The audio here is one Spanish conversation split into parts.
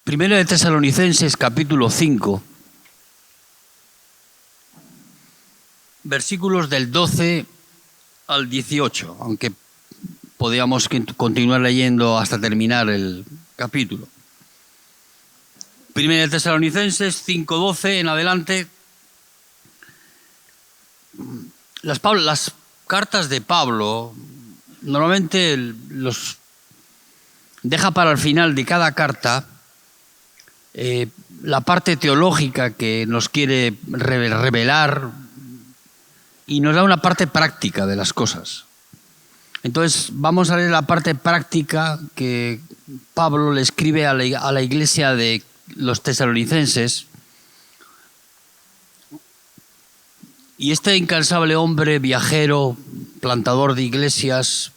Primera de Tesalonicenses, capítulo 5, versículos del 12 al 18, aunque podíamos continuar leyendo hasta terminar el capítulo. Primera de Tesalonicenses 5:12 en adelante. Las cartas de Pablo normalmente los deja para el final de cada carta la parte teológica que nos quiere revelar y nos da una parte práctica de las cosas. Entonces vamos a leer la parte práctica que Pablo le escribe a la iglesia de los tesalonicenses. Y este incansable hombre, viajero, plantador de iglesias,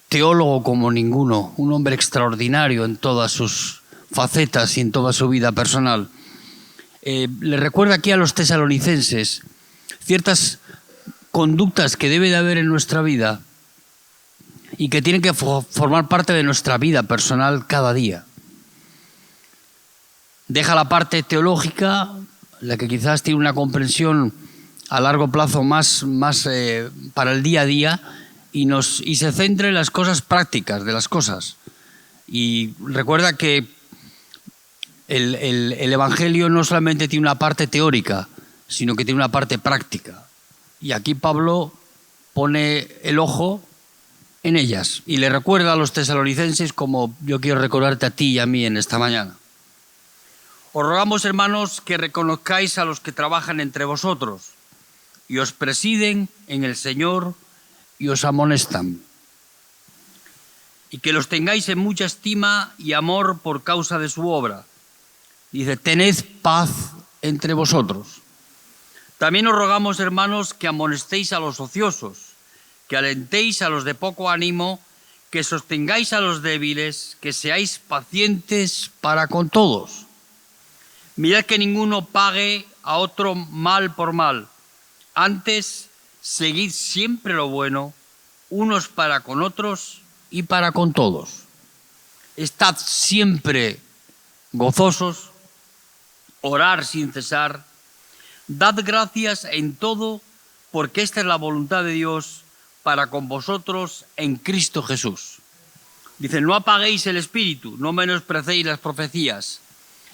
teólogo como ninguno, un hombre extraordinario en todas sus facetas y en toda su vida personal, le recuerda aquí a los tesalonicenses ciertas conductas que debe de haber en nuestra vida y que tienen que formar parte de nuestra vida personal cada día. Deja la parte teológica, la que quizás tiene una comprensión a largo plazo más para el día a día, y se centra en las cosas prácticas de las cosas. Y recuerda que el Evangelio no solamente tiene una parte teórica, sino que tiene una parte práctica. Y aquí Pablo pone el ojo en ellas y le recuerda a los tesalonicenses como yo quiero recordarte a ti y a mí en esta mañana. Os rogamos, hermanos, que reconozcáis a los que trabajan entre vosotros y os presiden en el Señor y os amonestan, y que los tengáis en mucha estima y amor por causa de su obra. Dice, tened paz entre vosotros. También os rogamos, hermanos, que amonestéis a los ociosos, que alentéis a los de poco ánimo, que sostengáis a los débiles, que seáis pacientes para con todos. Mirad que ninguno pague a otro mal por mal. Antes, seguid siempre lo bueno, unos para con otros y para con todos. Estad siempre gozosos, orar sin cesar, dad gracias en todo, porque esta es la voluntad de Dios para con vosotros en Cristo Jesús. Dice, no apaguéis el espíritu, no menosprecéis las profecías,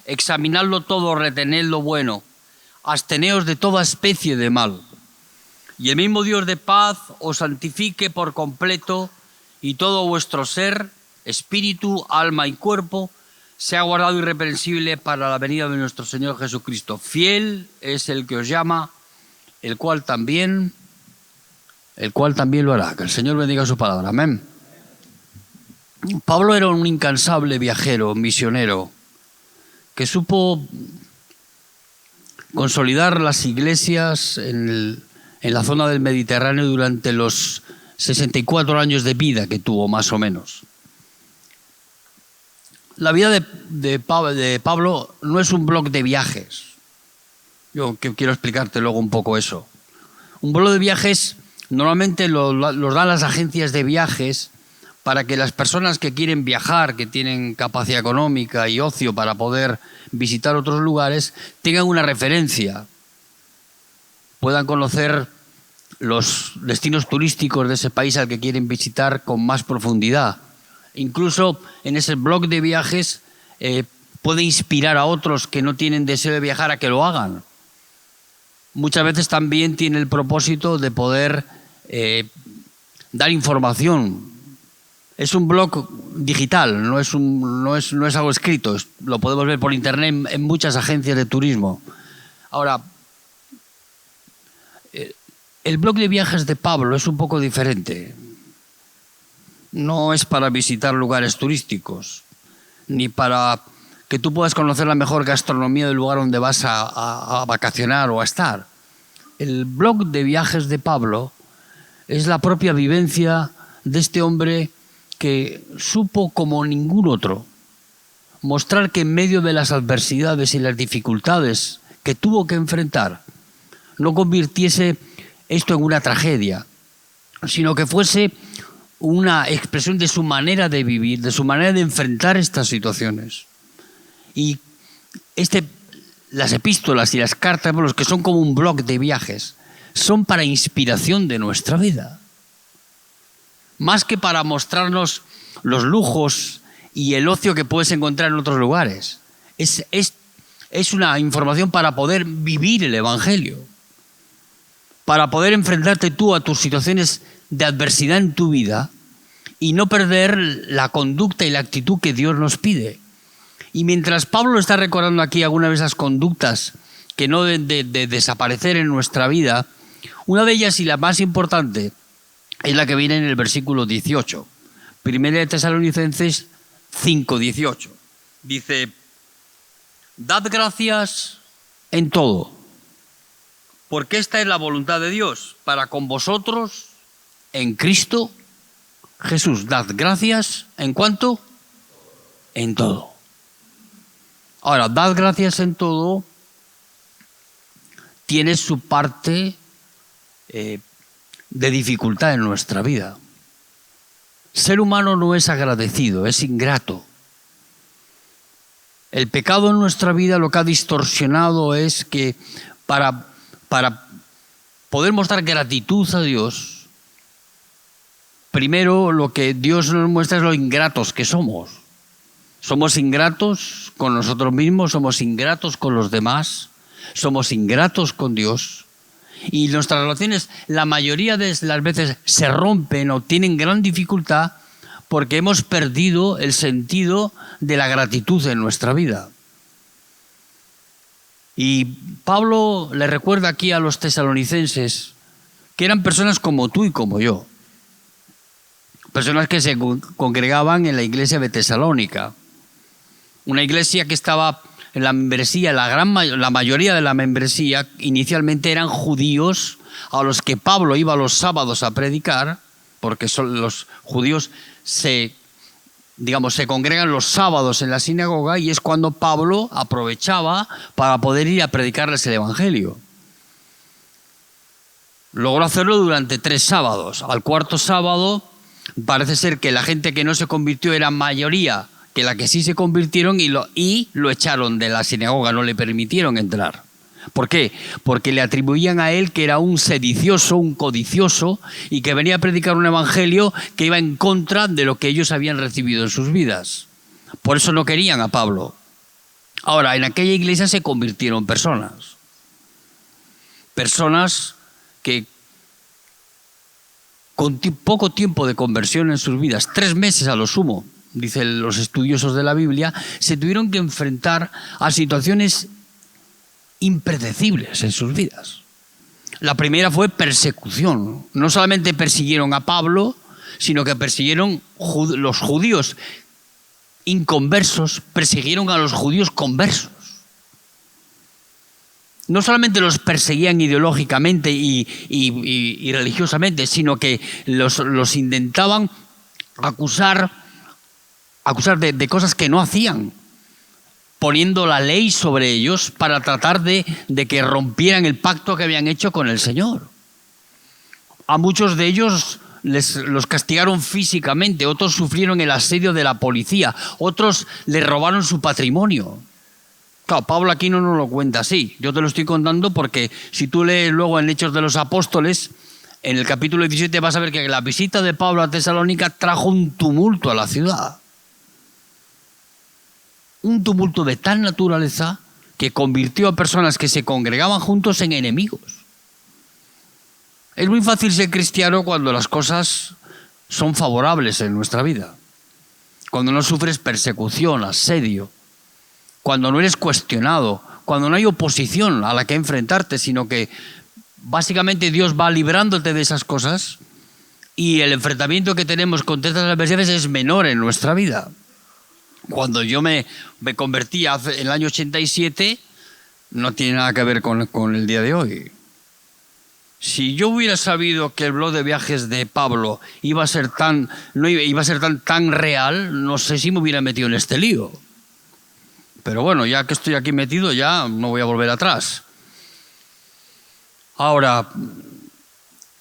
examinadlo todo, retened lo bueno, absteneos de toda especie de mal. Y el mismo Dios de paz os santifique por completo, y todo vuestro ser, espíritu, alma y cuerpo, sea guardado irreprensible para la venida de nuestro Señor Jesucristo. Fiel es el que os llama, el cual también lo hará. Que el Señor bendiga su palabra. Amén. Pablo era un incansable viajero, misionero, que supo consolidar las iglesias en la zona del Mediterráneo durante los 64 años de vida que tuvo, más o menos. La vida de Pablo no es un blog de viajes. Yo quiero explicarte luego un poco eso. Un blog de viajes normalmente los dan las agencias de viajes para que las personas que quieren viajar, que tienen capacidad económica y ocio para poder visitar otros lugares, tengan una referencia, puedan conocer los destinos turísticos de ese país al que quieren visitar con más profundidad. Incluso en ese blog de viajes puede inspirar a otros que no tienen deseo de viajar a que lo hagan. Muchas veces también tiene el propósito de poder dar información. Es un blog digital, no es algo escrito, lo podemos ver por internet en muchas agencias de turismo. Ahora, el blog de viajes de Pablo es un poco diferente. No es para visitar lugares turísticos, ni para que tú puedas conocer la mejor gastronomía del lugar donde vas a vacacionar o a estar. El blog de viajes de Pablo es la propia vivencia de este hombre que supo, como ningún otro, mostrar que en medio de las adversidades y las dificultades que tuvo que enfrentar, no convirtiese esto en una tragedia, sino que fuese una expresión de su manera de vivir, de su manera de enfrentar estas situaciones. Y las epístolas y las cartas, los que son como un blog de viajes, son para inspiración de nuestra vida. Más que para mostrarnos los lujos y el ocio que puedes encontrar en otros lugares. Es una información para poder vivir el Evangelio, para poder enfrentarte tú a tus situaciones de adversidad en tu vida y no perder la conducta y la actitud que Dios nos pide. Y mientras Pablo está recordando aquí algunas de esas conductas que no deben de desaparecer en nuestra vida, una de ellas y la más importante es la que viene en el versículo 18. Primera de Tesalonicenses 5:18. Dice: dad gracias en todo, porque esta es la voluntad de Dios para con vosotros en Cristo Jesús. Dad gracias en cuanto, en todo. Ahora, dad gracias en todo tiene su parte de dificultad en nuestra vida. Ser humano no es agradecido, es ingrato. El pecado en nuestra vida lo que ha distorsionado es que para poder mostrar gratitud a Dios, primero lo que Dios nos muestra es lo ingratos que somos. Somos ingratos con nosotros mismos, somos ingratos con los demás, somos ingratos con Dios. Y nuestras relaciones, la mayoría de las veces, se rompen o tienen gran dificultad porque hemos perdido el sentido de la gratitud en nuestra vida. Y Pablo le recuerda aquí a los tesalonicenses que eran personas como tú y como yo. Personas que se congregaban en la iglesia de Tesalónica. Una iglesia que estaba en la membresía, la mayoría de la membresía inicialmente eran judíos a los que Pablo iba los sábados a predicar, porque los judíos se congregan los sábados en la sinagoga y es cuando Pablo aprovechaba para poder ir a predicarles el Evangelio. Logró hacerlo durante 3 sábados. Al cuarto sábado parece ser que la gente que no se convirtió era mayoría que la que sí se convirtieron y lo echaron de la sinagoga, no le permitieron entrar. ¿Por qué? Porque le atribuían a él que era un sedicioso, un codicioso y que venía a predicar un evangelio que iba en contra de lo que ellos habían recibido en sus vidas. Por eso no querían a Pablo. Ahora, en aquella iglesia se convirtieron personas que con poco tiempo de conversión en sus vidas, 3 meses a lo sumo, dicen los estudiosos de la Biblia, se tuvieron que enfrentar a situaciones impredecibles en sus vidas. La primera fue persecución. No solamente persiguieron a Pablo, sino que persiguieron los judíos inconversos, persiguieron a los judíos conversos. No solamente los perseguían ideológicamente y religiosamente, sino que los intentaban acusar de cosas que no hacían, poniendo la ley sobre ellos para tratar de que rompieran el pacto que habían hecho con el Señor. A muchos de ellos los castigaron físicamente, otros sufrieron el asedio de la policía, otros les robaron su patrimonio. Claro, Pablo aquí no nos lo cuenta así. Yo te lo estoy contando porque si tú lees luego en Hechos de los Apóstoles, en el capítulo 17 vas a ver que la visita de Pablo a Tesalónica trajo un tumulto a la ciudad. Un tumulto de tal naturaleza que convirtió a personas que se congregaban juntos en enemigos. Es muy fácil ser cristiano cuando las cosas son favorables en nuestra vida. Cuando no sufres persecución, asedio. Cuando no eres cuestionado. Cuando no hay oposición a la que enfrentarte, sino que básicamente Dios va librándote de esas cosas y el enfrentamiento que tenemos con estas adversidades es menor en nuestra vida. Cuando yo me convertí en el año 87, no tiene nada que ver con el día de hoy. Si yo hubiera sabido que el blog de viajes de Pablo iba a ser tan real, no sé si me hubiera metido en este lío. Pero bueno, ya que estoy aquí metido, ya no voy a volver atrás. Ahora,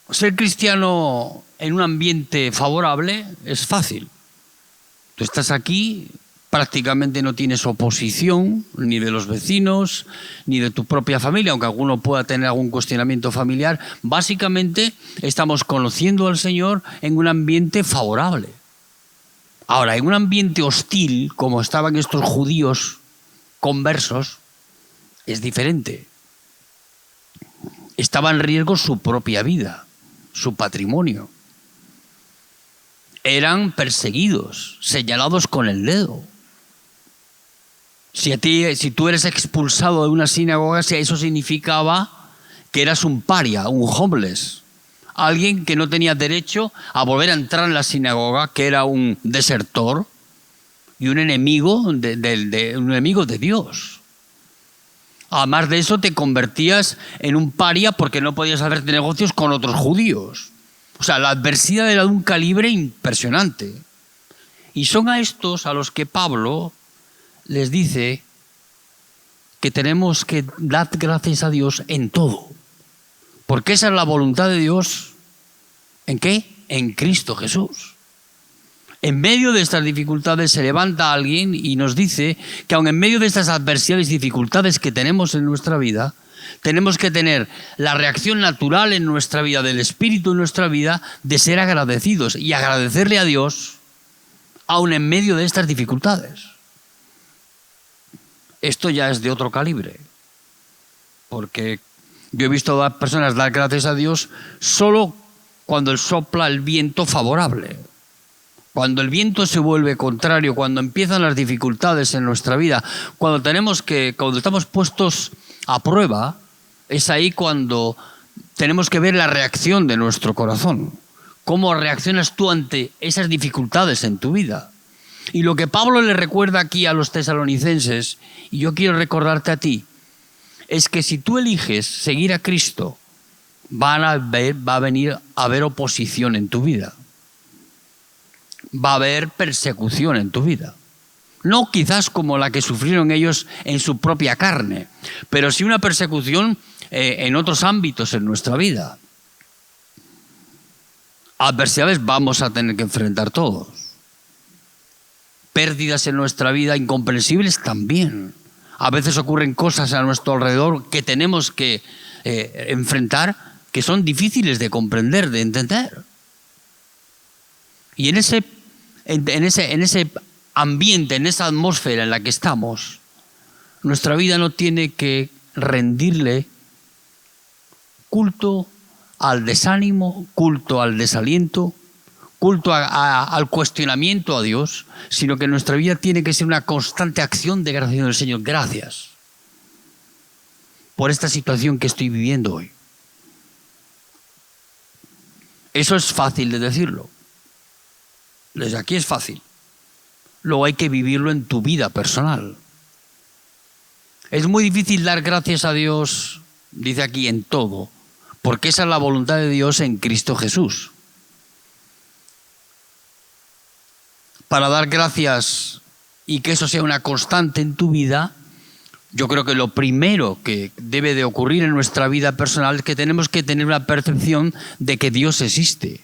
ser cristiano en un ambiente favorable es fácil. Tú estás aquí prácticamente no tienes oposición ni de los vecinos, ni de tu propia familia, aunque alguno pueda tener algún cuestionamiento familiar. Básicamente estamos conociendo al Señor en un ambiente favorable. Ahora, en un ambiente hostil, como estaban estos judíos conversos, es diferente. Estaba en riesgo su propia vida, su patrimonio. Eran perseguidos, señalados con el dedo. Si tú eres expulsado de una sinagoga, eso significaba que eras un paria, un homeless, alguien que no tenía derecho a volver a entrar en la sinagoga, que era un desertor y un enemigo de Dios. Además de eso, te convertías en un paria porque no podías hacerte negocios con otros judíos. O sea, la adversidad era de un calibre impresionante. Y son a estos a los que Pablo les dice que tenemos que dar gracias a Dios en todo. Porque esa es la voluntad de Dios. ¿En qué? En Cristo Jesús. En medio de estas dificultades se levanta alguien y nos dice que aun en medio de estas adversidades y dificultades que tenemos en nuestra vida, tenemos que tener la reacción natural en nuestra vida, del Espíritu en nuestra vida, de ser agradecidos y agradecerle a Dios aun en medio de estas dificultades. Esto ya es de otro calibre, porque yo he visto a personas dar gracias a Dios solo cuando sopla el viento favorable. Cuando el viento se vuelve contrario, cuando empiezan las dificultades en nuestra vida, cuando estamos puestos a prueba, es ahí cuando tenemos que ver la reacción de nuestro corazón. ¿Cómo reaccionas tú ante esas dificultades en tu vida? Y lo que Pablo le recuerda aquí a los tesalonicenses, y yo quiero recordarte a ti, es que si tú eliges seguir a Cristo, va a venir a haber oposición en tu vida. Va a haber persecución en tu vida. No quizás como la que sufrieron ellos en su propia carne, pero sí una persecución en otros ámbitos en nuestra vida. Adversidades vamos a tener que enfrentar todos. Pérdidas en nuestra vida incomprensibles también. A veces ocurren cosas a nuestro alrededor que tenemos que enfrentar, que son difíciles de comprender, de entender. Y en ese ambiente, en esa atmósfera en la que estamos, nuestra vida no tiene que rendirle culto al desánimo, culto al desaliento, culto al cuestionamiento a Dios, sino que nuestra vida tiene que ser una constante acción de gracias al Señor. Gracias por esta situación que estoy viviendo hoy. Eso es fácil de decirlo. Desde aquí es fácil. Luego hay que vivirlo en tu vida personal. Es muy difícil dar gracias a Dios, dice aquí, en todo, porque esa es la voluntad de Dios en Cristo Jesús. Para dar gracias y que eso sea una constante en tu vida, yo creo que lo primero que debe de ocurrir en nuestra vida personal es que tenemos que tener una percepción de que Dios existe.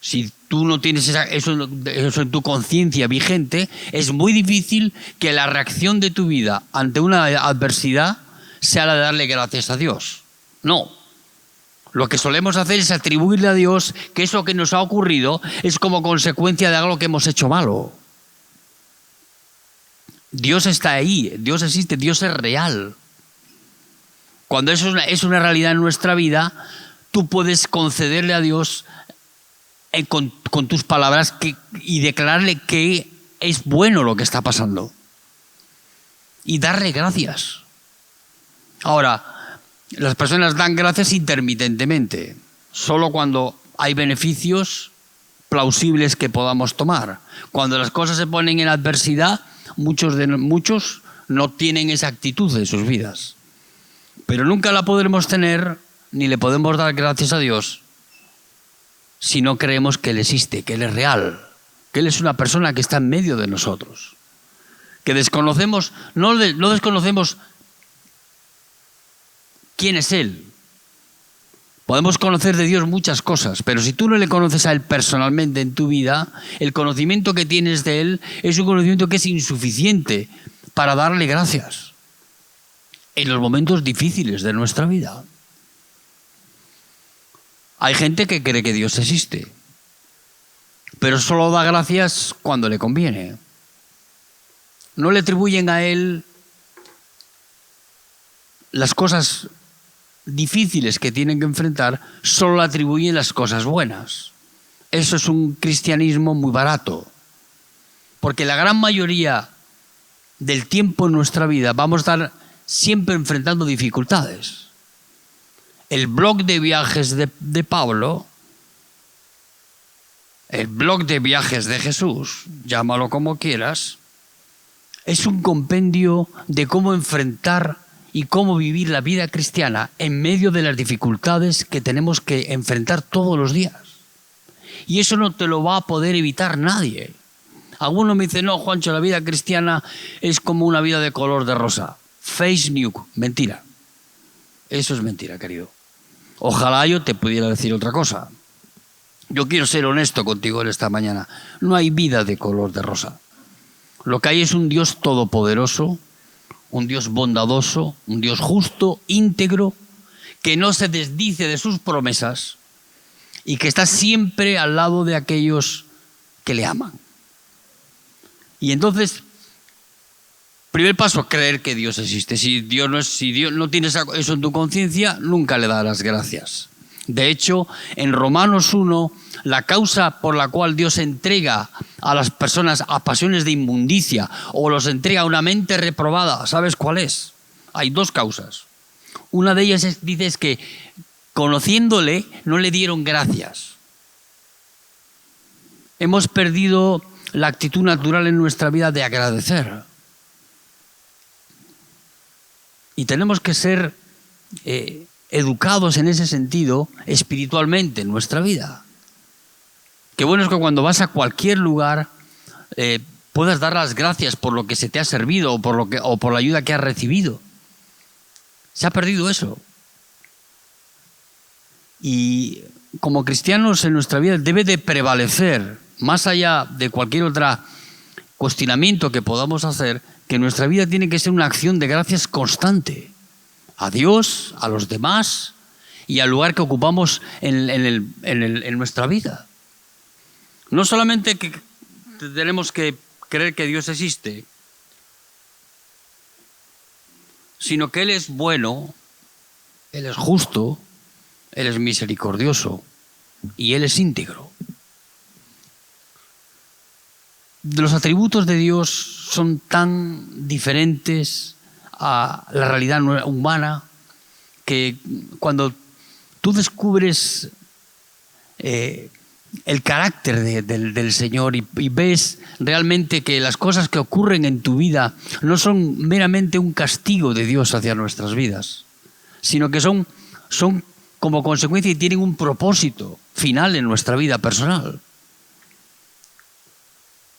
Si tú no tienes eso en tu conciencia vigente, es muy difícil que la reacción de tu vida ante una adversidad sea la de darle gracias a Dios. No. Lo que solemos hacer es atribuirle a Dios que eso que nos ha ocurrido es como consecuencia de algo que hemos hecho malo. Dios está ahí, Dios existe, Dios es real. Cuando eso es una realidad en nuestra vida, tú puedes concederle a Dios con tus palabras y declararle que es bueno lo que está pasando. Y darle gracias. Ahora, las personas dan gracias intermitentemente, solo cuando hay beneficios plausibles que podamos tomar. Cuando las cosas se ponen en adversidad, muchos no tienen esa actitud en sus vidas. Pero nunca la podremos tener, ni le podemos dar gracias a Dios, si no creemos que Él existe, que Él es real, que Él es una persona que está en medio de nosotros. Que desconocemos, no desconocemos quién es Él, Podemos conocer de Dios muchas cosas, pero si tú no le conoces a Él personalmente en tu vida, el conocimiento que tienes de Él es un conocimiento que es insuficiente para darle gracias en los momentos difíciles de nuestra vida. Hay gente que cree que Dios existe, pero solo da gracias cuando le conviene. No le atribuyen a Él las cosas difíciles que tienen que enfrentar, solo le atribuyen las cosas buenas. Eso es un cristianismo muy barato, porque la gran mayoría del tiempo en nuestra vida vamos a estar siempre enfrentando dificultades. El blog de viajes de Pablo, el blog de viajes de Jesús, llámalo como quieras, es un compendio de cómo enfrentar y cómo vivir la vida cristiana en medio de las dificultades que tenemos que enfrentar todos los días. Y eso no te lo va a poder evitar nadie. Algunos me dicen, no, Juancho, la vida cristiana es como una vida de color de rosa. Face nuke, mentira. Eso es mentira, querido. Ojalá yo te pudiera decir otra cosa. Yo quiero ser honesto contigo en esta mañana. No hay vida de color de rosa. Lo que hay es un Dios todopoderoso, un Dios bondadoso, un Dios justo, íntegro, que no se desdice de sus promesas y que está siempre al lado de aquellos que le aman. Y entonces, primer paso, creer que Dios existe. Si Dios no tienes eso en tu conciencia, nunca le darás gracias. De hecho, en Romanos 1, la causa por la cual Dios entrega a las personas a pasiones de inmundicia o los entrega a una mente reprobada, ¿sabes cuál es? Hay dos causas. Una de ellas dice que conociéndole no le dieron gracias. Hemos perdido la actitud natural en nuestra vida de agradecer. Y tenemos que ser educados en ese sentido espiritualmente en nuestra vida. Qué bueno es que cuando vas a cualquier lugar puedas dar las gracias por lo que se te ha servido o por la ayuda que has recibido. Se ha perdido eso. Y como cristianos en nuestra vida debe de prevalecer, más allá de cualquier otro cuestionamiento que podamos hacer, que nuestra vida tiene que ser una acción de gracias constante. A Dios, a los demás y al lugar que ocupamos en nuestra vida. No solamente que tenemos que creer que Dios existe, sino que Él es bueno, Él es justo, Él es misericordioso y Él es íntegro. Los atributos de Dios son tan diferentes a la realidad humana que cuando tú descubres el carácter del Señor y ves realmente que las cosas que ocurren en tu vida no son meramente un castigo de Dios hacia nuestras vidas, sino que son como consecuencia y tienen un propósito final en nuestra vida personal.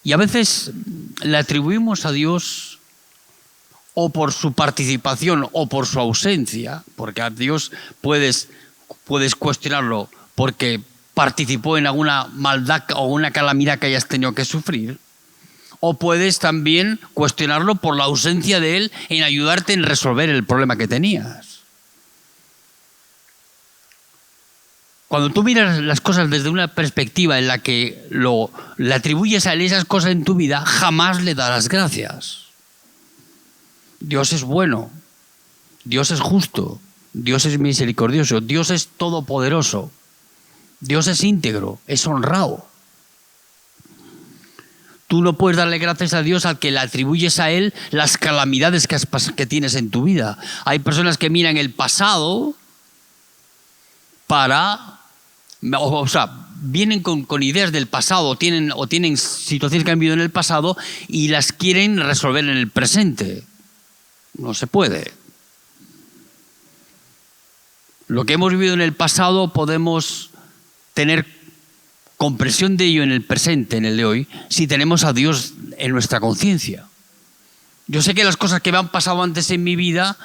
Y a veces le atribuimos a Dios o por su participación o por su ausencia, porque a Dios puedes cuestionarlo porque participó en alguna maldad o una calamidad que hayas tenido que sufrir, o puedes también cuestionarlo por la ausencia de Él en ayudarte en resolver el problema que tenías. Cuando tú miras las cosas desde una perspectiva en la que le atribuyes a Él esas cosas en tu vida, jamás le darás gracias. Dios es bueno, Dios es justo, Dios es misericordioso, Dios es todopoderoso, Dios es íntegro, es honrado. Tú no puedes darle gracias a Dios al que le atribuyes a Él las calamidades que tienes en tu vida. Hay personas que miran el pasado vienen con ideas del pasado o tienen situaciones que han vivido en el pasado y las quieren resolver en el presente. No se puede. Lo que hemos vivido en el pasado podemos tener comprensión de ello en el presente, en el de hoy, si tenemos a Dios en nuestra conciencia. Yo sé que las cosas que me han pasado antes en mi vida,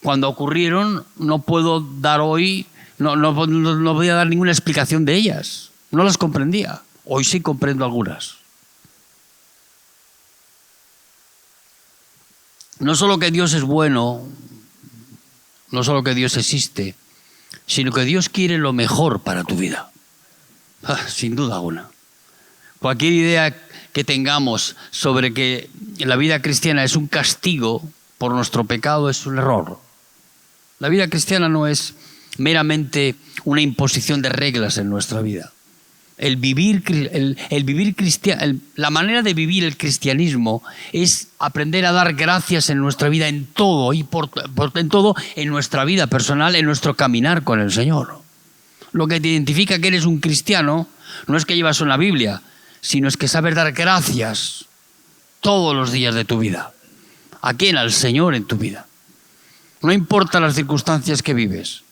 cuando ocurrieron, no puedo dar hoy no podía dar ninguna explicación de ellas. No las comprendía. Hoy sí comprendo algunas. No solo que Dios es bueno, no solo que Dios existe, sino que Dios quiere lo mejor para tu vida. Sin duda alguna. Cualquier idea que tengamos sobre que la vida cristiana es un castigo por nuestro pecado es un error. La vida cristiana no es meramente una imposición de reglas en nuestra vida. La manera de vivir el cristianismo es aprender a dar gracias en nuestra vida en todo y en todo en nuestra vida personal, en nuestro caminar con el Señor. Lo que te identifica que eres un cristiano no es que llevas una Biblia, sino es que sabes dar gracias todos los días de tu vida. ¿A quién? Al Señor en tu vida. No importa las circunstancias que vives,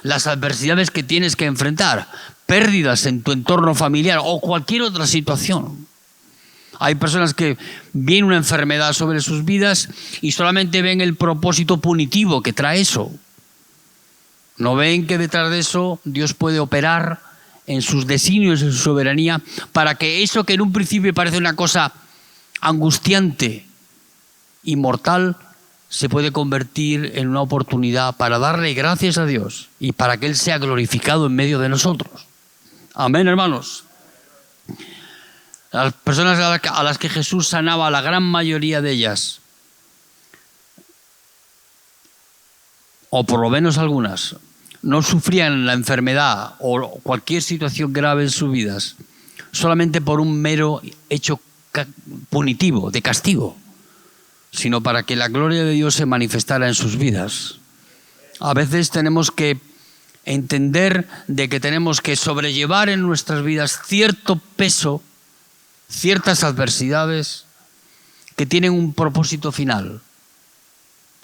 las adversidades que tienes que enfrentar, pérdidas en tu entorno familiar o cualquier otra situación. Hay personas que viene una enfermedad sobre sus vidas y solamente ven el propósito punitivo que trae eso. No ven que detrás de eso Dios puede operar en sus designios, en su soberanía, para que eso que en un principio parece una cosa angustiante y mortal, se puede convertir en una oportunidad para darle gracias a Dios y para que Él sea glorificado en medio de nosotros. Amén, hermanos. Las personas a las que Jesús sanaba, la gran mayoría de ellas, o por lo menos algunas, no sufrían la enfermedad o cualquier situación grave en sus vidas solamente por un mero hecho punitivo, de castigo, sino para que la gloria de Dios se manifestara en sus vidas. A veces tenemos que entender de que tenemos que sobrellevar en nuestras vidas cierto peso, ciertas adversidades que tienen un propósito final.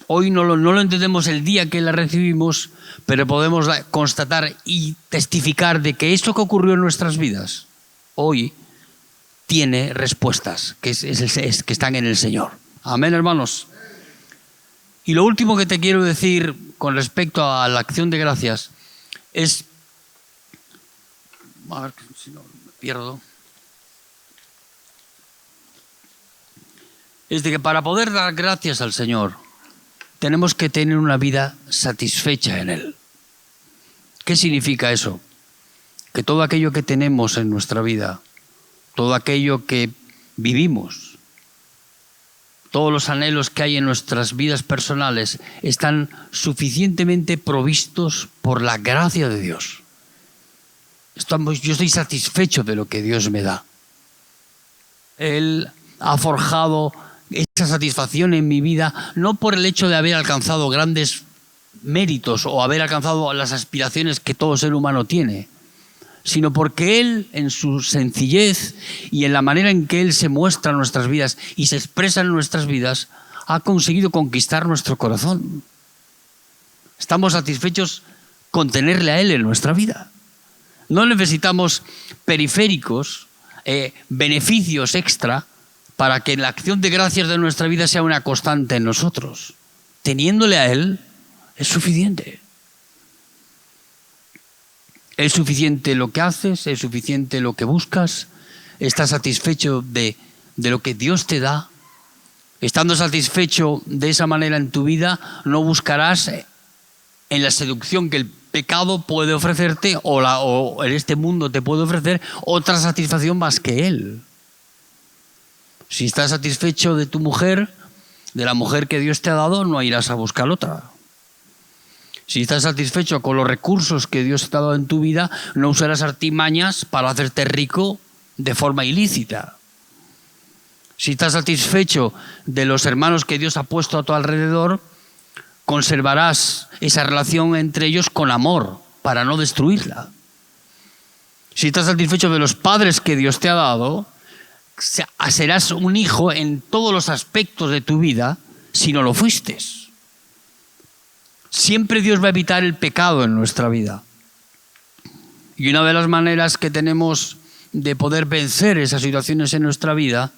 Hoy no lo entendemos el día que la recibimos, pero podemos constatar y testificar de que eso que ocurrió en nuestras vidas hoy tiene respuestas que están en el Señor. Amén, hermanos. Y lo último que te quiero decir con respecto a la acción de gracias es, a ver si no me pierdo, es de que para poder dar gracias al Señor tenemos que tener una vida satisfecha en Él. ¿Qué significa eso? Que todo aquello que tenemos en nuestra vida, todo aquello que vivimos, todos los anhelos que hay en nuestras vidas personales están suficientemente provistos por la gracia de Dios. Yo estoy satisfecho de lo que Dios me da. Él ha forjado esa satisfacción en mi vida no por el hecho de haber alcanzado grandes méritos o haber alcanzado las aspiraciones que todo ser humano tiene, sino porque Él, en su sencillez y en la manera en que Él se muestra en nuestras vidas y se expresa en nuestras vidas, ha conseguido conquistar nuestro corazón. Estamos satisfechos con tenerle a Él en nuestra vida. No necesitamos periféricos, beneficios extra para que la acción de gracias de nuestra vida sea una constante en nosotros. Teniéndole a Él es suficiente. Es suficiente lo que haces, es suficiente lo que buscas, estás satisfecho de lo que Dios te da. Estando satisfecho de esa manera en tu vida, no buscarás en la seducción que el pecado puede ofrecerte o en este mundo te puede ofrecer otra satisfacción más que Él. Si estás satisfecho de tu mujer, de la mujer que Dios te ha dado, no irás a buscar otra. Si estás satisfecho con los recursos que Dios te ha dado en tu vida, no usarás artimañas para hacerte rico de forma ilícita. Si estás satisfecho de los hermanos que Dios ha puesto a tu alrededor, conservarás esa relación entre ellos con amor para no destruirla. Si estás satisfecho de los padres que Dios te ha dado, serás un hijo en todos los aspectos de tu vida si no lo fuiste. Siempre Dios va a evitar el pecado en nuestra vida. Y una de las maneras que tenemos de poder vencer esas situaciones en nuestra vida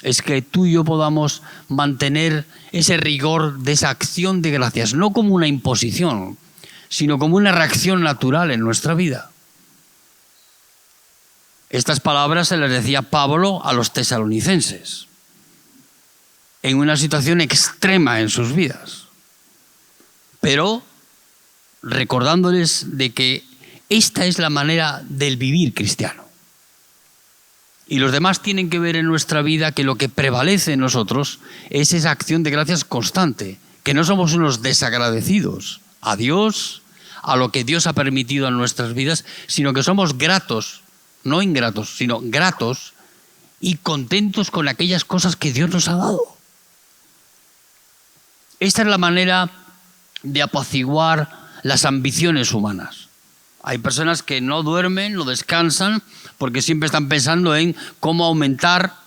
es que tú y yo podamos mantener ese rigor de esa acción de gracias, no como una imposición, sino como una reacción natural en nuestra vida. Estas palabras se las decía Pablo a los tesalonicenses, en una situación extrema en sus vidas, pero recordándoles de que esta es la manera del vivir cristiano. Y los demás tienen que ver en nuestra vida que lo que prevalece en nosotros es esa acción de gracias constante, que no somos unos desagradecidos a Dios, a lo que Dios ha permitido en nuestras vidas, sino que somos gratos, no ingratos, sino gratos y contentos con aquellas cosas que Dios nos ha dado. Esta es la manera de apaciguar las ambiciones humanas. Hay personas que no duermen, no descansan, porque siempre están pensando en cómo aumentar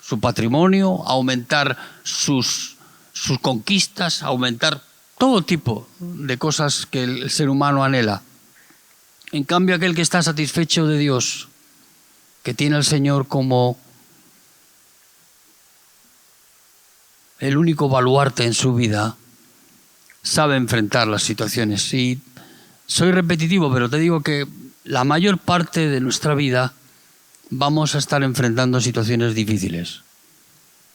su patrimonio, aumentar sus conquistas, aumentar todo tipo de cosas que el ser humano anhela. En cambio, aquel que está satisfecho de Dios, que tiene al Señor como el único baluarte en su vida, sabe enfrentar las situaciones. Y soy repetitivo, pero te digo que la mayor parte de nuestra vida vamos a estar enfrentando situaciones difíciles.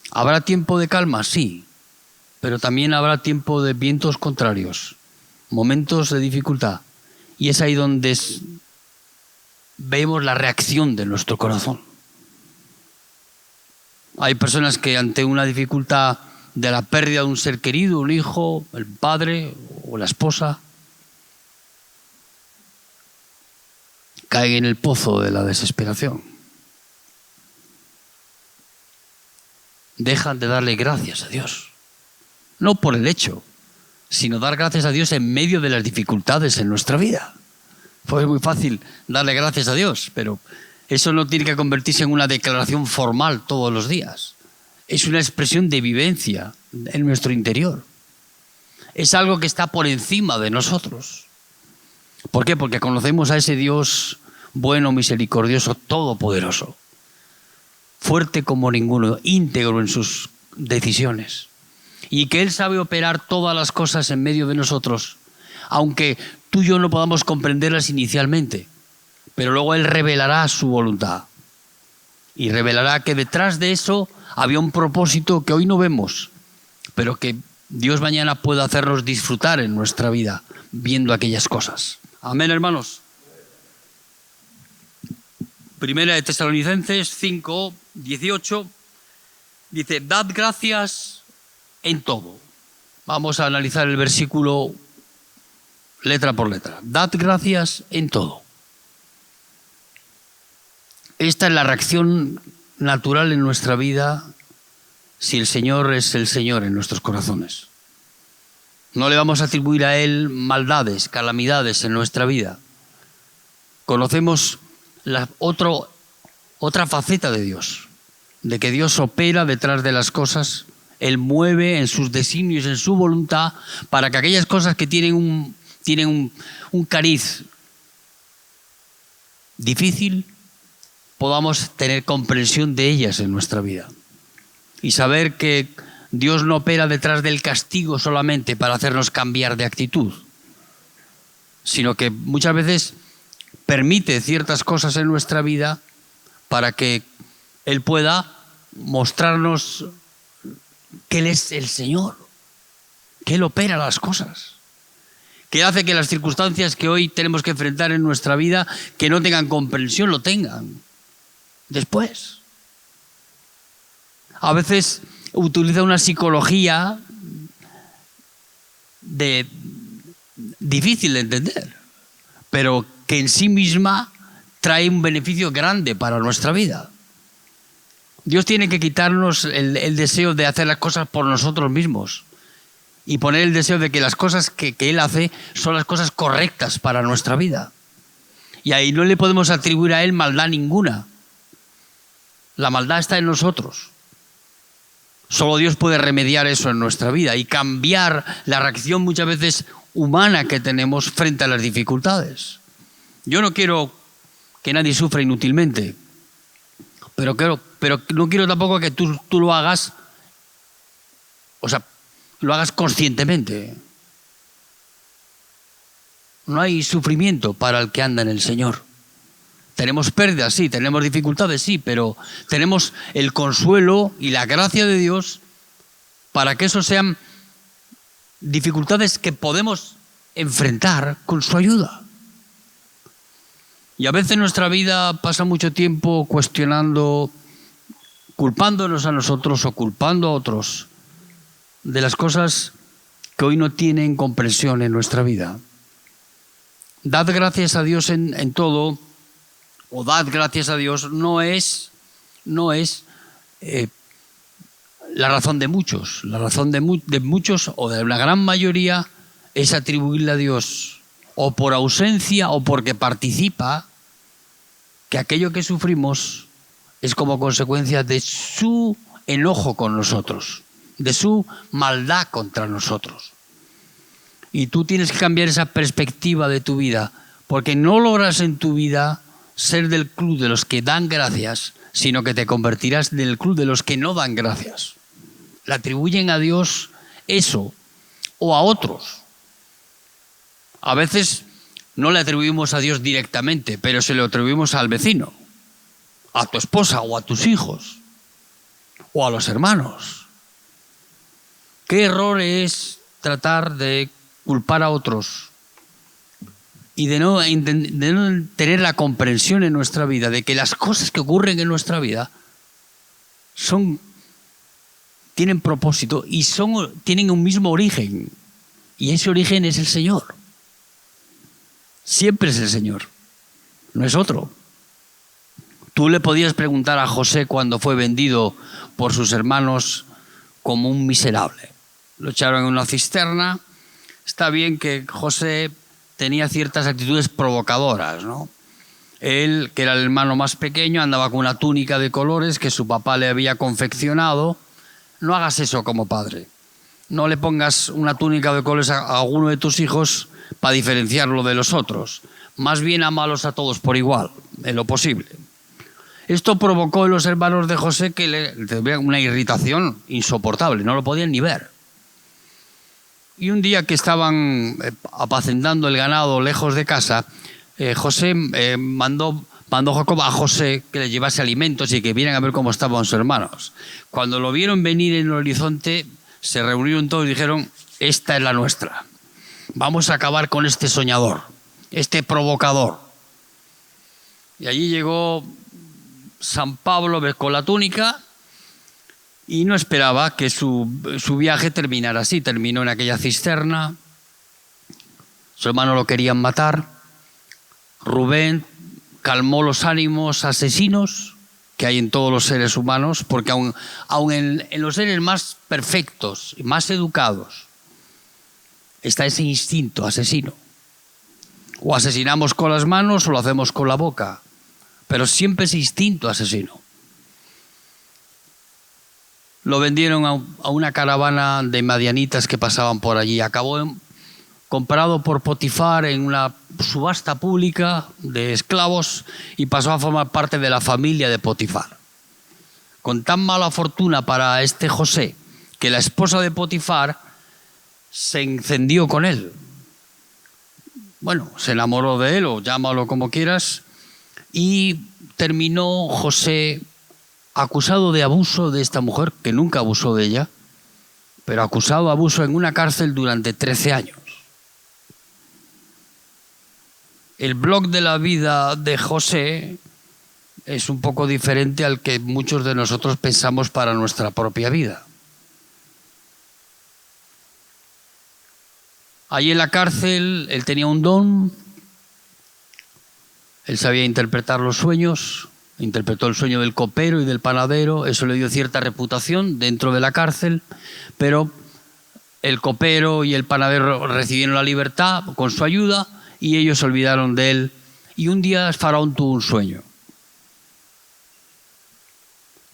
¿Habrá tiempo de calma? Sí, pero también habrá tiempo de vientos contrarios, momentos de dificultad. Y es ahí donde vemos la reacción de nuestro corazón. Hay personas que ante una dificultad de la pérdida de un ser querido, un hijo, el padre o la esposa, caen en el pozo de la desesperación. Dejan de darle gracias a Dios. No por el hecho, sino dar gracias a Dios en medio de las dificultades en nuestra vida. Pues es muy fácil darle gracias a Dios, pero eso no tiene que convertirse en una declaración formal todos los días. Es una expresión de vivencia en nuestro interior. Es algo que está por encima de nosotros. ¿Por qué? Porque conocemos a ese Dios bueno, misericordioso, todopoderoso, fuerte como ninguno, íntegro en sus decisiones, y que Él sabe operar todas las cosas en medio de nosotros, aunque tú y yo no podamos comprenderlas inicialmente, pero luego Él revelará su voluntad y revelará que detrás de eso había un propósito que hoy no vemos, pero que Dios mañana puede hacernos disfrutar en nuestra vida viendo aquellas cosas. Amén, hermanos. Primera de Tesalonicenses 5, 18 dice: dad gracias en todo. Vamos a analizar el versículo letra por letra. Dad gracias en todo. Esta es la reacción natural en nuestra vida si el Señor es el Señor en nuestros corazones. No le vamos a atribuir a Él maldades, calamidades en nuestra vida. Conocemos otra faceta de Dios, de que Dios opera detrás de las cosas. Él mueve en sus designios, en su voluntad, para que aquellas cosas que tienen un cariz difícil, podamos tener comprensión de ellas en nuestra vida. Y saber que Dios no opera detrás del castigo solamente para hacernos cambiar de actitud, sino que muchas veces permite ciertas cosas en nuestra vida para que Él pueda mostrarnos que Él es el Señor, que Él opera las cosas, que hace que las circunstancias que hoy tenemos que enfrentar en nuestra vida, que no tengan comprensión, lo tengan después. A veces utiliza una psicología difícil de entender, pero que en sí misma trae un beneficio grande para nuestra vida. Dios tiene que quitarnos el deseo de hacer las cosas por nosotros mismos y poner el deseo de que las cosas que Él hace son las cosas correctas para nuestra vida. Y ahí no le podemos atribuir a Él maldad ninguna. La maldad está en nosotros. Solo Dios puede remediar eso en nuestra vida y cambiar la reacción muchas veces humana que tenemos frente a las dificultades. Yo no quiero que nadie sufra inútilmente, pero no quiero tampoco que tú lo hagas, lo hagas conscientemente. No hay sufrimiento para el que anda en el Señor. Tenemos pérdidas, sí, tenemos dificultades, sí, pero tenemos el consuelo y la gracia de Dios para que eso sean dificultades que podemos enfrentar con su ayuda. Y a veces nuestra vida pasa mucho tiempo cuestionando, culpándonos a nosotros o culpando a otros de las cosas que hoy no tienen comprensión en nuestra vida. Dad gracias a Dios en todo, o dad gracias a Dios no es la razón de muchos. La razón de muchos o de la gran mayoría es atribuirle a Dios, o por ausencia o porque participa, que aquello que sufrimos es como consecuencia de su enojo con nosotros, de su maldad contra nosotros. Y tú tienes que cambiar esa perspectiva de tu vida, porque no logras en tu vida ser del club de los que dan gracias, sino que te convertirás en el club de los que no dan gracias. Le atribuyen a Dios eso o a otros. A veces no le atribuimos a Dios directamente, pero se lo atribuimos al vecino, a tu esposa o a tus hijos o a los hermanos. ¿Qué error es tratar de culpar a otros y de no tener la comprensión en nuestra vida de que las cosas que ocurren en nuestra vida tienen propósito y tienen un mismo origen? Y ese origen es el Señor. Siempre es el Señor, no es otro. Tú le podías preguntar a José cuando fue vendido por sus hermanos como un miserable. Lo echaron en una cisterna. Está bien que José tenía ciertas actitudes provocadoras, ¿no? Él, que era el hermano más pequeño, andaba con una túnica de colores que su papá le había confeccionado. No hagas eso como padre. No le pongas una túnica de colores a alguno de tus hijos para diferenciarlo de los otros. Más bien ámalos a todos por igual, en lo posible. Esto provocó en los hermanos de José que le tuvieran una irritación insoportable, no lo podían ni ver. Y un día que estaban apacentando el ganado lejos de casa, José mandó Jacob a José que le llevase alimentos y que vieran a ver cómo estaban sus hermanos. Cuando lo vieron venir en el horizonte, se reunieron todos y dijeron: esta es la nuestra. Vamos a acabar con este soñador, este provocador. Y allí llegó San Pablo con la túnica y no esperaba que su viaje terminara así. Terminó en aquella cisterna. Su hermano lo querían matar. Rubén calmó los ánimos asesinos que hay en todos los seres humanos, porque aun en los seres más perfectos y más educados está ese instinto asesino. O asesinamos con las manos o lo hacemos con la boca, pero siempre ese instinto asesino. Lo vendieron a una caravana de madianitas que pasaban por allí. Acabó comprado por Potifar en una subasta pública de esclavos y pasó a formar parte de la familia de Potifar. Con tan mala fortuna para este José que la esposa de Potifar se encendió con él. Bueno, se enamoró de él, o llámalo como quieras, y terminó José acusado de abuso de esta mujer, que nunca abusó de ella, pero acusado de abuso en una cárcel durante 13 años. El blog de la vida de José es un poco diferente al que muchos de nosotros pensamos para nuestra propia vida. Allí en la cárcel él tenía un don, él sabía interpretar los sueños, interpretó el sueño del copero y del panadero, eso le dio cierta reputación dentro de la cárcel, pero el copero y el panadero recibieron la libertad con su ayuda y ellos se olvidaron de él. Y un día Faraón tuvo un sueño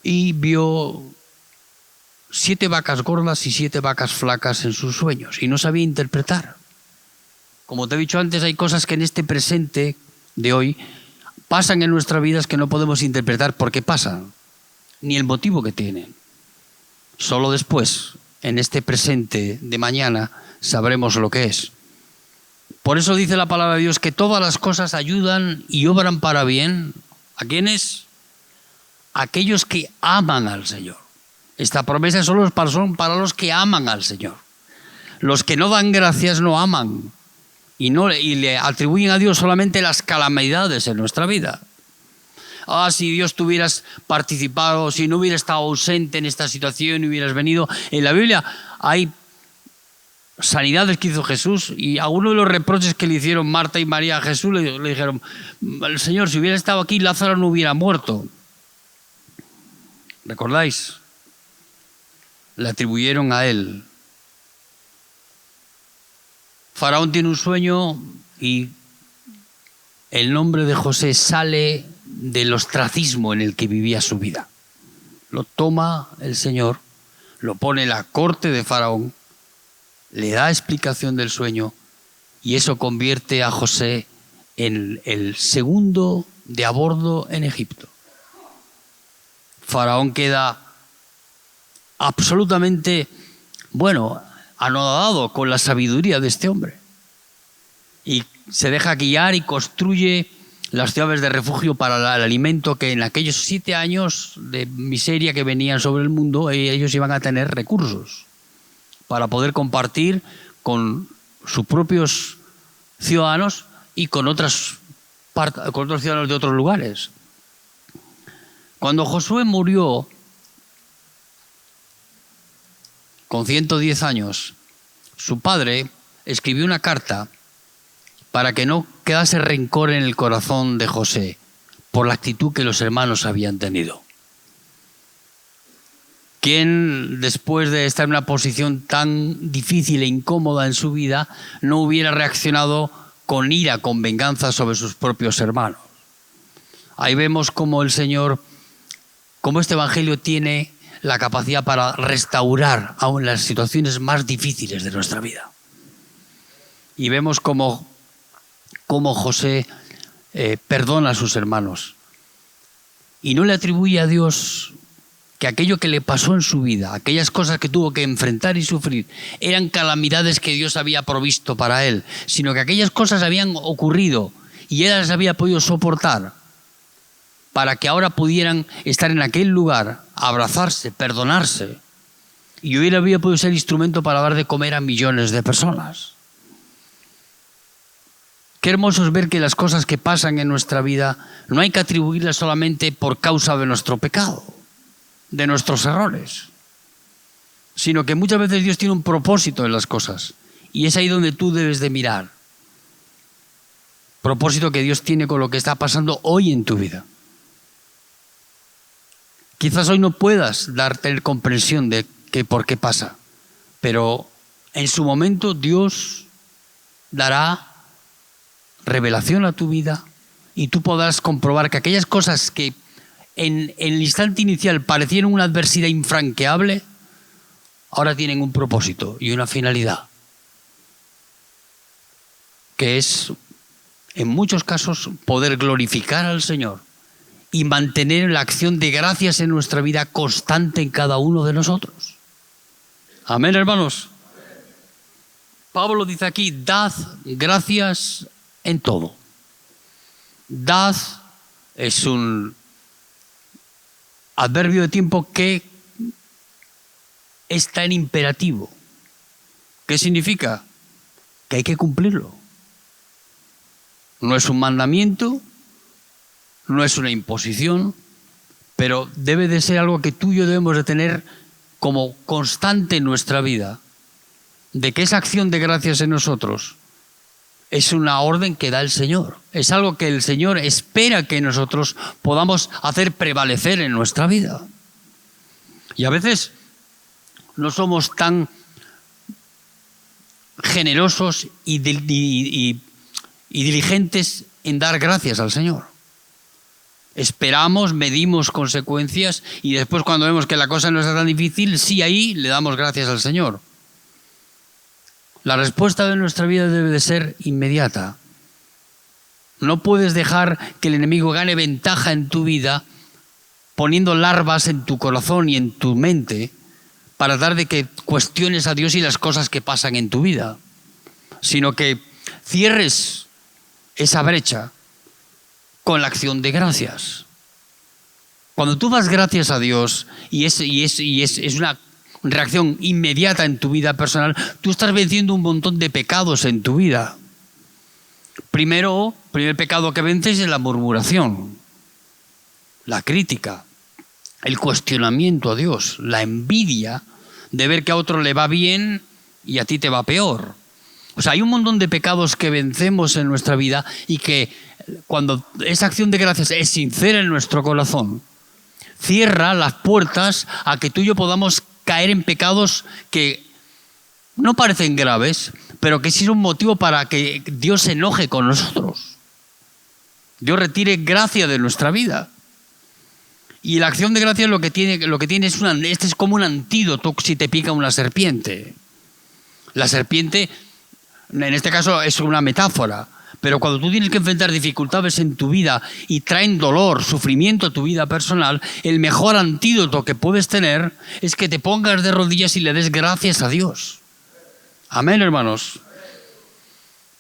y vio 7 vacas gordas y 7 vacas flacas en sus sueños y no sabía interpretar. Como te he dicho antes, hay cosas que en este presente de hoy pasan en nuestras vidas que no podemos interpretar por qué pasan, ni el motivo que tienen. Solo después, en este presente de mañana, sabremos lo que es. Por eso dice la palabra de Dios que todas las cosas ayudan y obran para bien. ¿A quiénes? Aquellos que aman al Señor. Esta promesa solo son para los que aman al Señor. Los que no dan gracias no aman y le atribuyen a Dios solamente las calamidades en nuestra vida. Si Dios tuvieras participado, si no hubiera estado ausente en esta situación y hubieras venido. En la Biblia hay sanidades que hizo Jesús, y algunos de los reproches que le hicieron Marta y María a Jesús le dijeron: el Señor, si hubiera estado aquí, Lázaro no hubiera muerto. ¿Recordáis? Le atribuyeron a él. Faraón tiene un sueño y el nombre de José sale del ostracismo en el que vivía su vida. Lo toma el Señor, lo pone en la corte de Faraón, le da explicación del sueño, y eso convierte a José en el segundo de a bordo en Egipto. Faraón queda absolutamente, anodado con la sabiduría de este hombre, y se deja guiar y construye las ciudades de refugio para el alimento, que en aquellos 7 años de miseria que venían sobre el mundo, ellos iban a tener recursos para poder compartir con sus propios ciudadanos y con otros ciudadanos de otros lugares. Cuando Josué murió con 110 años, su padre escribió una carta para que no quedase rencor en el corazón de José por la actitud que los hermanos habían tenido. ¿Quién, después de estar en una posición tan difícil e incómoda en su vida, no hubiera reaccionado con ira, con venganza sobre sus propios hermanos? Ahí vemos cómo el Señor, cómo este Evangelio tiene la capacidad para restaurar aún las situaciones más difíciles de nuestra vida. Y vemos cómo José perdona a sus hermanos y no le atribuye a Dios que aquello que le pasó en su vida, aquellas cosas que tuvo que enfrentar y sufrir, eran calamidades que Dios había provisto para él, sino que aquellas cosas habían ocurrido y él las había podido soportar para que ahora pudieran estar en aquel lugar, abrazarse, perdonarse, y hoy él había podido ser instrumento para dar de comer a millones de personas. Qué hermoso es ver que las cosas que pasan en nuestra vida no hay que atribuirlas solamente por causa de nuestro pecado, de nuestros errores, sino que muchas veces Dios tiene un propósito en las cosas, y es ahí donde tú debes de mirar. Propósito que Dios tiene con lo que está pasando hoy en tu vida. Quizás hoy no puedas tener comprensión de por qué pasa, pero en su momento Dios dará revelación a tu vida y tú podrás comprobar que aquellas cosas que en el instante inicial parecieron una adversidad infranqueable, ahora tienen un propósito y una finalidad, que es, en muchos casos, poder glorificar al Señor y mantener la acción de gracias en nuestra vida constante en cada uno de nosotros. Amén, hermanos. Pablo dice aquí: dad gracias en todo. Dad es un adverbio de tiempo que está en imperativo. ¿Qué significa? Que hay que cumplirlo. No es un mandamiento, no es una imposición, pero debe de ser algo que tú y yo debemos de tener como constante en nuestra vida, de que esa acción de gracias en nosotros es una orden que da el Señor. Es algo que el Señor espera que nosotros podamos hacer prevalecer en nuestra vida. Y a veces no somos tan generosos y diligentes en dar gracias al Señor. Esperamos, medimos consecuencias y después, cuando vemos que la cosa no está tan difícil, sí, ahí le damos gracias al Señor. La respuesta de nuestra vida debe de ser inmediata. No puedes dejar que el enemigo gane ventaja en tu vida poniendo larvas en tu corazón y en tu mente para dar de que cuestiones a Dios y las cosas que pasan en tu vida, sino que cierres esa brecha con la acción de gracias. Cuando tú das gracias a Dios y es una reacción inmediata en tu vida personal, tú estás venciendo un montón de pecados en tu vida. Primer pecado que vences es la murmuración, la crítica, el cuestionamiento a Dios, la envidia de ver que a otro le va bien y a ti te va peor. O sea, hay un montón de pecados que vencemos en nuestra vida y que cuando esa acción de gracias es sincera en nuestro corazón, cierra las puertas a que tú y yo podamos caer en pecados que no parecen graves, pero que sí son un motivo para que Dios se enoje con nosotros. Dios retire gracia de nuestra vida. Y la acción de gracia lo que tiene es este es como un antídoto si te pica una serpiente. La serpiente, en este caso, es una metáfora. Pero cuando tú tienes que enfrentar dificultades en tu vida y traen dolor, sufrimiento a tu vida personal, el mejor antídoto que puedes tener es que te pongas de rodillas y le des gracias a Dios. Amén, hermanos.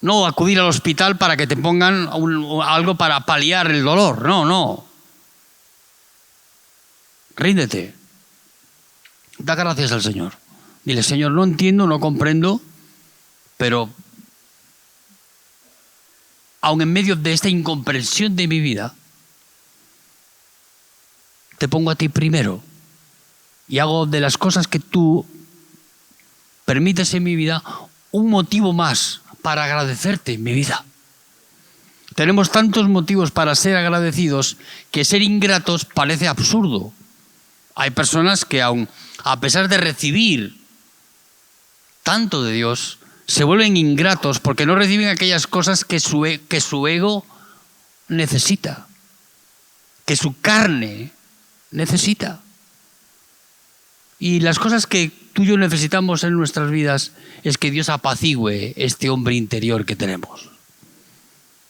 No acudir al hospital para que te pongan algo para paliar el dolor. No. Ríndete. Da gracias al Señor. Dile, Señor, no entiendo, no comprendo, pero aun en medio de esta incomprensión de mi vida, te pongo a ti primero y hago de las cosas que tú permites en mi vida un motivo más para agradecerte en mi vida. Tenemos tantos motivos para ser agradecidos que ser ingratos parece absurdo. Hay personas que aun a pesar de recibir tanto de Dios, se vuelven ingratos porque no reciben aquellas cosas que su ego necesita, que su carne necesita. Y las cosas que tú y yo necesitamos en nuestras vidas es que Dios apacigüe este hombre interior que tenemos.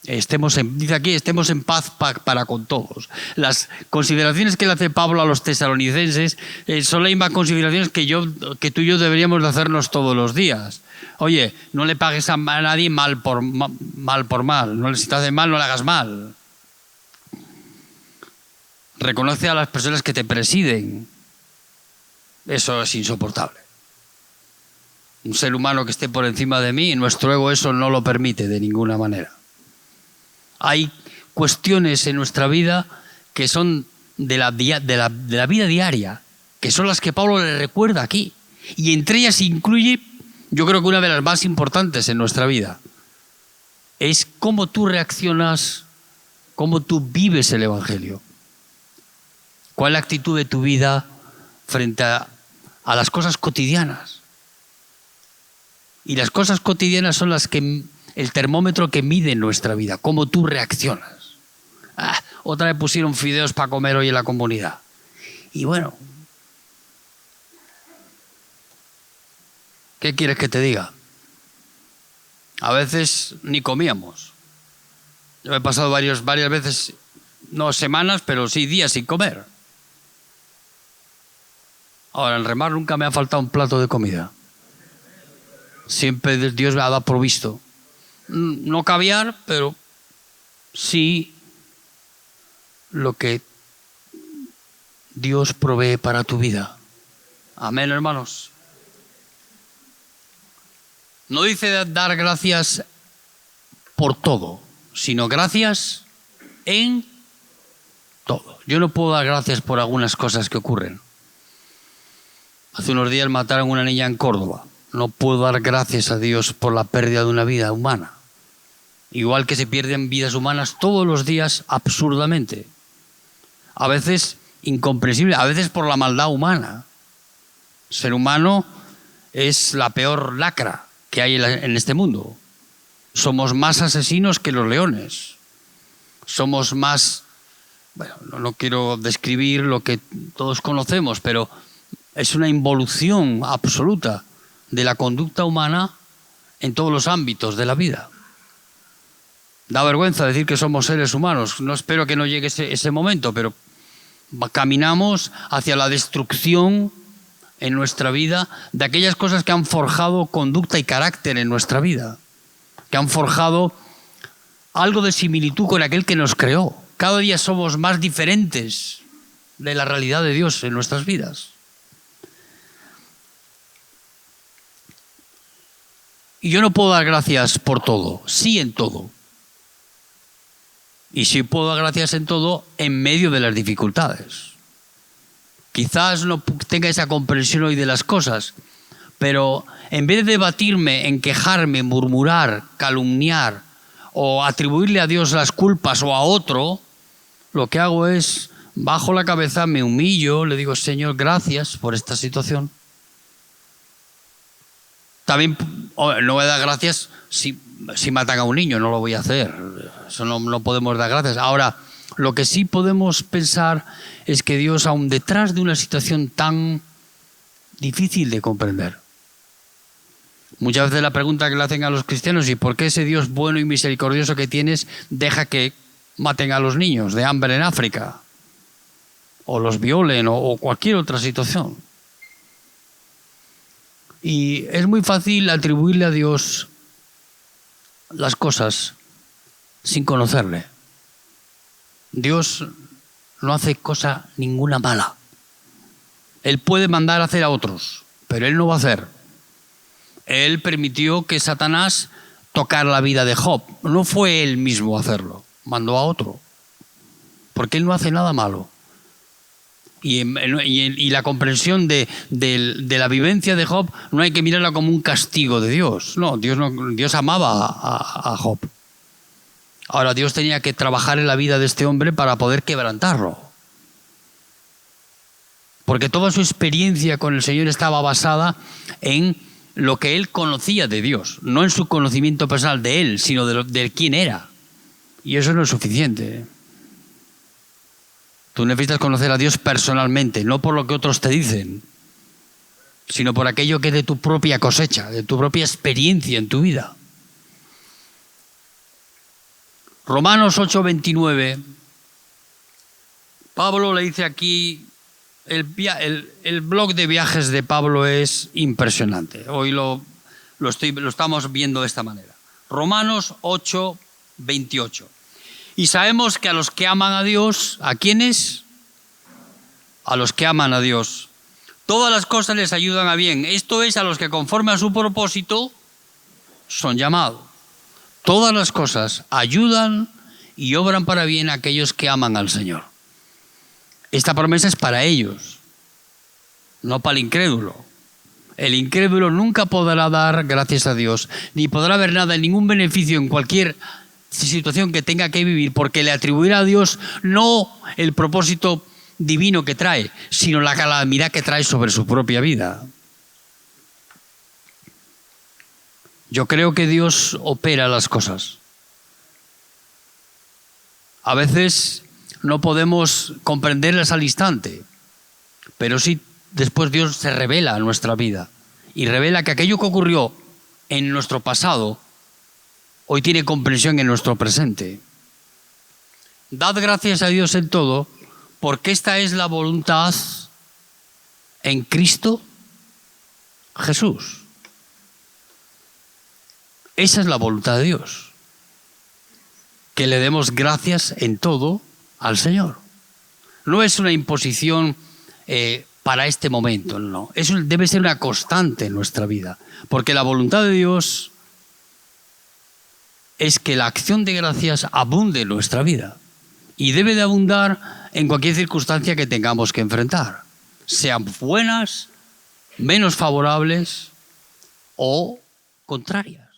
Dice aquí, estemos en paz para con todos. Las consideraciones que le hace Pablo a los tesalonicenses son las mismas consideraciones que tú y yo deberíamos de hacernos todos los días. Oye, no le pagues a nadie mal por mal. Si te hace mal, no le hagas mal. Reconoce a las personas que te presiden. Eso es insoportable. Un ser humano que esté por encima de mí, nuestro ego eso no lo permite de ninguna manera. Hay cuestiones en nuestra vida que son de la vida diaria, que son las que Pablo le recuerda aquí. Y entre ellas incluye, yo creo que una de las más importantes en nuestra vida, es cómo tú reaccionas, cómo tú vives el Evangelio. ¿Cuál es la actitud de tu vida frente a las cosas cotidianas? Y las cosas cotidianas son las que el termómetro que mide nuestra vida, cómo tú reaccionas. Otra vez pusieron fideos para comer hoy en la comunidad. Y bueno, ¿qué quieres que te diga? A veces ni comíamos. Yo he pasado varias veces, no semanas, pero sí días sin comer. Ahora, en Remar nunca me ha faltado un plato de comida. Siempre Dios me ha dado provisto. No caviar, pero sí lo que Dios provee para tu vida. Amén, hermanos. No dice dar gracias por todo, sino gracias en todo. Yo no puedo dar gracias por algunas cosas que ocurren. Hace unos días mataron a una niña en Córdoba. No puedo dar gracias a Dios por la pérdida de una vida humana. Igual que se pierden vidas humanas todos los días absurdamente. A veces incomprensible, a veces por la maldad humana. El ser humano es la peor lacra que hay en este mundo. Somos más asesinos que los leones. Somos más... Bueno, no quiero describir lo que todos conocemos, pero es una involución absoluta de la conducta humana en todos los ámbitos de la vida. Da vergüenza decir que somos seres humanos. No espero que no llegue ese momento, pero caminamos hacia la destrucción en nuestra vida de aquellas cosas que han forjado conducta y carácter en nuestra vida. que han forjado algo de similitud con aquel que nos creó. Cada día somos más diferentes de la realidad de Dios en nuestras vidas. Y yo no puedo dar gracias por todo, sí en todo. Y sí puedo dar gracias en todo en medio de las dificultades. Quizás no tenga esa comprensión hoy de las cosas, pero en vez de debatirme en quejarme, murmurar, calumniar o atribuirle a Dios las culpas o a otro, lo que hago es bajo la cabeza, me humillo, le digo, Señor, gracias por esta situación. También no voy a dar gracias si matan a un niño, no lo voy a hacer. Eso no podemos dar gracias. Ahora, lo que sí podemos pensar es que Dios, aun detrás de una situación tan difícil de comprender, muchas veces la pregunta que le hacen a los cristianos, ¿y por qué ese Dios bueno y misericordioso que tienes deja que maten a los niños de hambre en África? O los violen o cualquier otra situación. Y es muy fácil atribuirle a Dios las cosas sin conocerle. Dios no hace cosa ninguna mala. Él puede mandar a hacer a otros, pero Él no va a hacer. Él permitió que Satanás tocara la vida de Job. No fue Él mismo a hacerlo, mandó a otro. Porque Él no hace nada malo. Y la comprensión de la vivencia de Job no hay que mirarla como un castigo de Dios. No, Dios amaba a Job. Ahora Dios tenía que trabajar en la vida de este hombre para poder quebrantarlo. Porque toda su experiencia con el Señor estaba basada en lo que él conocía de Dios, no en su conocimiento personal de él, sino de quién era. Y eso no es suficiente. Tú necesitas conocer a Dios personalmente, no por lo que otros te dicen, sino por aquello que es de tu propia cosecha, de tu propia experiencia en tu vida. Romanos 8:29, Pablo le dice aquí, el blog de viajes de Pablo es impresionante. Hoy lo estamos viendo de esta manera. Romanos 8:28. Y sabemos que a los que aman a Dios, ¿a quiénes? A los que aman a Dios. Todas las cosas les ayudan a bien. Esto es, a los que conforme a su propósito son llamados. Todas las cosas ayudan y obran para bien a aquellos que aman al Señor. Esta promesa es para ellos, no para el incrédulo. El incrédulo nunca podrá dar gracias a Dios, ni podrá ver nada, ningún beneficio en cualquier situación que tenga que vivir, porque le atribuirá a Dios no el propósito divino que trae, sino la calamidad que trae sobre su propia vida. Yo creo que Dios opera las cosas. A veces no podemos comprenderlas al instante, pero sí después Dios se revela a nuestra vida y revela que aquello que ocurrió en nuestro pasado hoy tiene comprensión en nuestro presente. Dad gracias a Dios en todo, porque esta es la voluntad en Cristo Jesús. Esa es la voluntad de Dios. Que le demos gracias en todo al Señor. No es una imposición para este momento, no. Eso debe ser una constante en nuestra vida. Porque la voluntad de Dios es que la acción de gracias abunde en nuestra vida. Y debe de abundar en cualquier circunstancia que tengamos que enfrentar. Sean buenas, menos favorables o contrarias.